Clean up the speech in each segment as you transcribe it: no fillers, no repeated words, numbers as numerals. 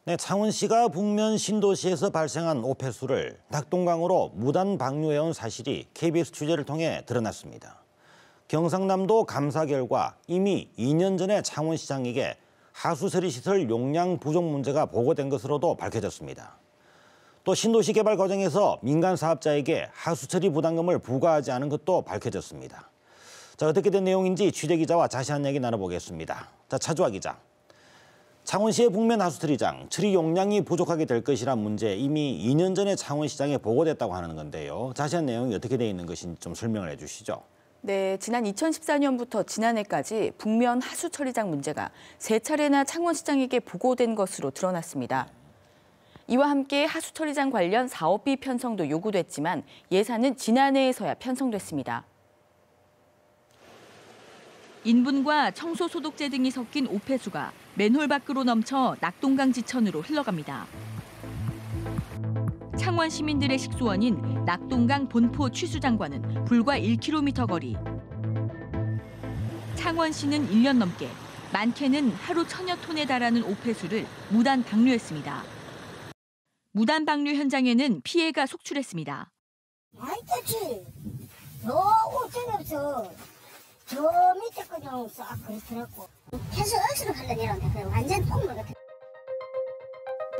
네, 창원시가 북면 신도시에서 발생한 오폐수를 낙동강으로 무단 방류해온 사실이 KBS 취재를 통해 드러났습니다. 경상남도 감사 결과 이미 2년 전에 창원시장에게 하수처리시설 용량 부족 문제가 보고된 것으로도 밝혀졌습니다. 또 신도시 개발 과정에서 민간 사업자에게 하수처리 부담금을 부과하지 않은 것도 밝혀졌습니다. 자, 어떻게 된 내용인지 취재기자와 자세한 얘기 나눠보겠습니다. 자, 차주아 기자. 창원시의 북면 하수처리장 처리 용량이 부족하게 될 것이란 문제 이미 2년 전에 창원시장에 보고됐다고 하는 건데요. 자세한 내용이 어떻게 되어 있는 것인지 좀 설명을 해주시죠. 네, 지난 2014년부터 지난해까지 북면 하수처리장 문제가 3차례나 창원시장에게 보고된 것으로 드러났습니다. 이와 함께 하수처리장 관련 사업비 편성도 요구됐지만 예산은 지난해에서야 편성됐습니다. 인분과 청소 소독제 등이 섞인 오폐수가 맨홀 밖으로 넘쳐 낙동강 지천으로 흘러갑니다. 창원 시민들의 식수원인 낙동강 본포 취수장과는 불과 1km 거리. 창원시는 1년 넘게 많게는 하루 1000여 톤에 달하는 오폐수를 무단 방류했습니다. 무단 방류 현장에는 피해가 속출했습니다. 아이 그렇지. 너 오천에서 저 밑에 그냥 싹 그렇더라고. 해서 억수로 하려니라는데 그냥 완전 똥물 같아.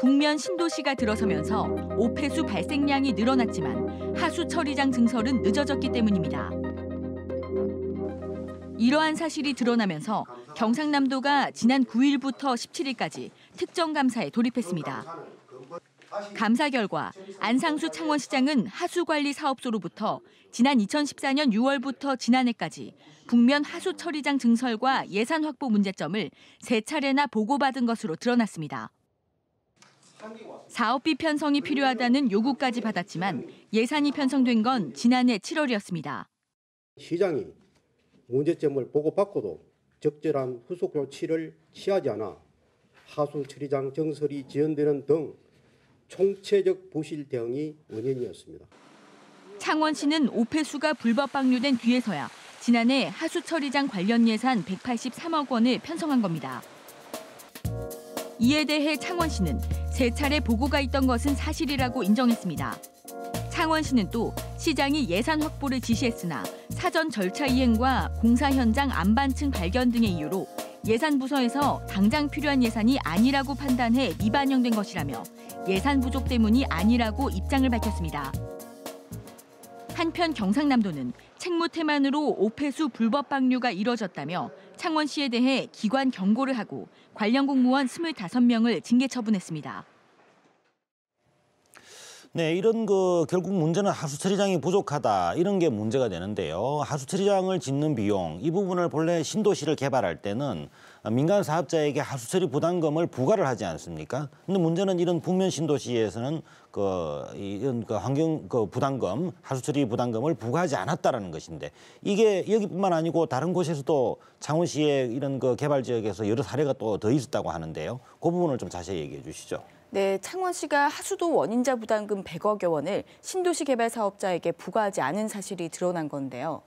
북면 신도시가 들어서면서 오폐수 발생량이 늘어났지만 하수처리장 증설은 늦어졌기 때문입니다. 이러한 사실이 드러나면서 경상남도가 지난 9일부터 17일까지 특정감사에 돌입했습니다. 감사 결과 안상수 창원시장은 하수관리사업소로부터 지난 2014년 6월부터 지난해까지 북면 하수처리장 증설과 예산 확보 문제점을 3차례나 보고받은 것으로 드러났습니다. 사업비 편성이 필요하다는 요구까지 받았지만 예산이 편성된 건 지난해 7월이었습니다. 시장이 문제점을 보고받고도 적절한 후속 조치를 취하지 않아 하수처리장 증설이 지연되는 등 총체적 부실 대응이 원인이었습니다. 창원시는 오폐수가 불법 방류된 뒤에서야 지난해 하수처리장 관련 예산 183억 원을 편성한 겁니다. 이에 대해 창원시는 3차례 보고가 있던 것은 사실이라고 인정했습니다. 창원시는 또 시장이 예산 확보를 지시했으나 사전 절차 이행과 공사 현장 안반층 발견 등의 이유로 예산 부서에서 당장 필요한 예산이 아니라고 판단해 미반영된 것이라며 예산 부족 때문이 아니라고 입장을 밝혔습니다. 한편 경상남도는 책무태만으로 오폐수 불법 방류가 이뤄졌다며 창원시에 대해 기관 경고를 하고 관련 공무원 25명을 징계 처분했습니다. 네, 이런 결국 문제는 하수처리장이 부족하다 이런 게 문제가 되는데요. 하수처리장을 짓는 비용 이 부분을 본래 신도시를 개발할 때는 민간 사업자에게 하수처리 부담금을 부과를 하지 않습니까? 근데 문제는 이런 북면 신도시에서는 이런 환경 부담금, 하수처리 부담금을 부과하지 않았다라는 것인데 이게 여기뿐만 아니고 다른 곳에서도 창원시의 이런 개발 지역에서 여러 사례가 또 더 있었다고 하는데요. 그 부분을 좀 자세히 얘기해 주시죠. 네, 창원시가 하수도 원인자 부담금 100억여 원을 신도시 개발 사업자에게 부과하지 않은 사실이 드러난 건데요.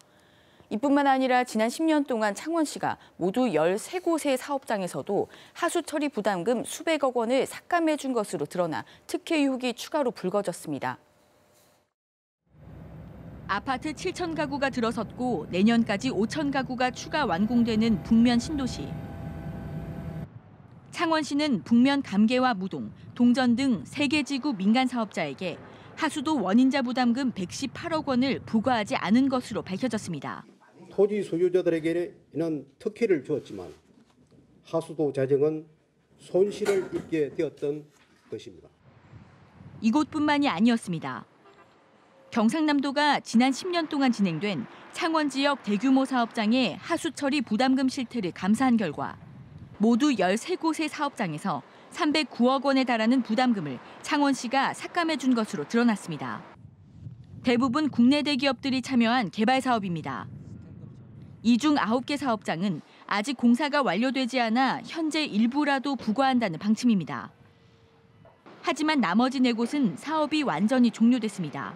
이뿐만 아니라 지난 10년 동안 창원시가 모두 13곳의 사업장에서도 하수처리 부담금 수백억 원을 삭감해 준 것으로 드러나 특혜 의혹이 추가로 불거졌습니다. 아파트 7천 가구가 들어섰고 내년까지 5천 가구가 추가 완공되는 북면 신도시. 창원시는 북면 감계와 무동, 동전 등 3개 지구 민간 사업자에게 하수도 원인자 부담금 118억 원을 부과하지 않은 것으로 밝혀졌습니다. 토지 소유자들에게는 특혜를 주었지만 하수도 재정은 손실을 입게 되었던 것입니다. 이곳뿐만이 아니었습니다. 경상남도가 지난 10년 동안 진행된 창원 지역 대규모 사업장의 하수처리 부담금 실태를 감사한 결과 모두 13곳의 사업장에서 309억 원에 달하는 부담금을 창원시가 삭감해 준 것으로 드러났습니다. 대부분 국내 대기업들이 참여한 개발 사업입니다. 이 중 9개 사업장은 아직 공사가 완료되지 않아 현재 일부라도 부과한다는 방침입니다. 하지만 나머지 4곳은 사업이 완전히 종료됐습니다.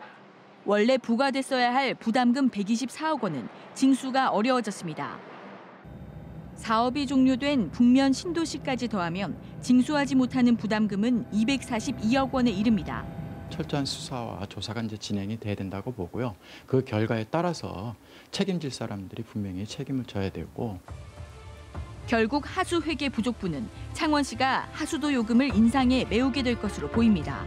원래 부과됐어야 할 부담금 124억 원은 징수가 어려워졌습니다. 사업이 종료된 북면 신도시까지 더하면 징수하지 못하는 부담금은 242억 원에 이릅니다. 철저한 수사와 조사가 이제 진행이 돼야 된다고 보고요. 그 결과에 따라서 책임질 사람들이 분명히 책임을 져야 되고. 결국 하수회계 부족부는 창원시가 하수도 요금을 인상해 메우게 될 것으로 보입니다.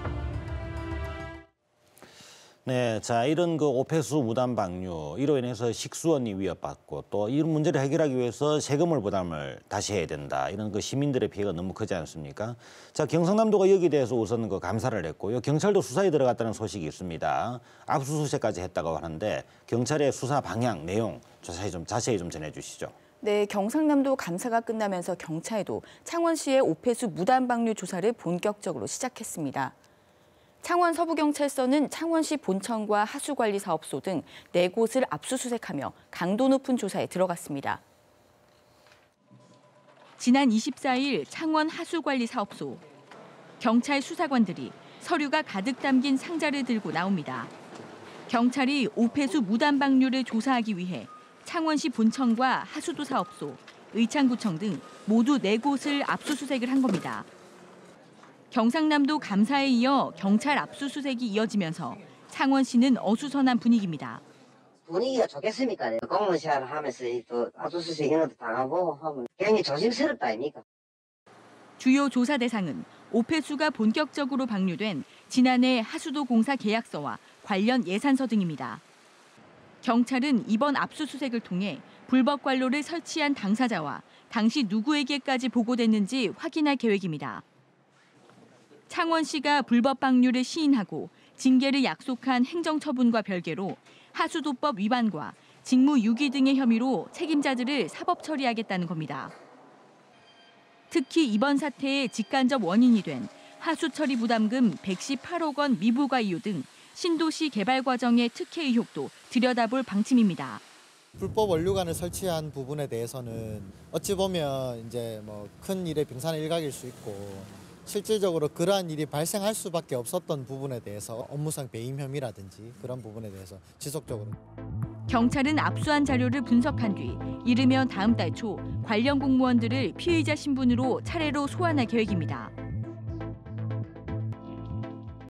네, 자 이런 그 오폐수 무단 방류 이로 인해서 식수원이 위협받고 또 이런 문제를 해결하기 위해서 세금을 부담을 다시 해야 된다. 이런 그 시민들의 피해가 너무 크지 않습니까? 자 경상남도가 여기에 대해서 우선 그 감사를 했고요. 경찰도 수사에 들어갔다는 소식이 있습니다. 압수수색까지 했다고 하는데 경찰의 수사 방향 내용 자세히 좀 전해주시죠. 네, 경상남도 감사가 끝나면서 경찰도 창원시의 오폐수 무단 방류 조사를 본격적으로 시작했습니다. 창원 서부경찰서는 창원시 본청과 하수관리사업소 등 4곳을 압수수색하며 강도 높은 조사에 들어갔습니다. 지난 24일 창원 하수관리사업소. 경찰 수사관들이 서류가 가득 담긴 상자를 들고 나옵니다. 경찰이 오폐수 무단 방류를 조사하기 위해 창원시 본청과 하수도 사업소, 의창구청 등 모두 4곳을 압수수색을 한 겁니다. 경상남도 감사에 이어 경찰 압수수색이 이어지면서 창원시는 어수선한 분위기입니다. 분위기가 좋겠습니까? 공무원 생활을 하면서 또 압수수색 이런 것도 당하고 하면 굉장히 조심스럽다 아닙니까? 주요 조사 대상은 오폐수가 본격적으로 방류된 지난해 하수도 공사 계약서와 관련 예산서 등입니다. 경찰은 이번 압수수색을 통해 불법 관로를 설치한 당사자와 당시 누구에게까지 보고됐는지 확인할 계획입니다. 창원시가 불법 방류를 시인하고 징계를 약속한 행정처분과 별개로 하수도법 위반과 직무유기 등의 혐의로 책임자들을 사법 처리하겠다는 겁니다. 특히 이번 사태의 직간접 원인이 된 하수처리 부담금 118억 원 미부과 이유 등 신도시 개발 과정의 특혜 의혹도 들여다볼 방침입니다. 불법 원료관을 설치한 부분에 대해서는 어찌 보면 이제 큰 일의 빙산의 일각일 수 있고 실질적으로 그러한 일이 발생할 수밖에 없었던 부분에 대해서 업무상 배임 혐의라든지 그런 부분에 대해서 지속적으로. 경찰은 압수한 자료를 분석한 뒤 이르면 다음 달 초 관련 공무원들을 피의자 신분으로 차례로 소환할 계획입니다.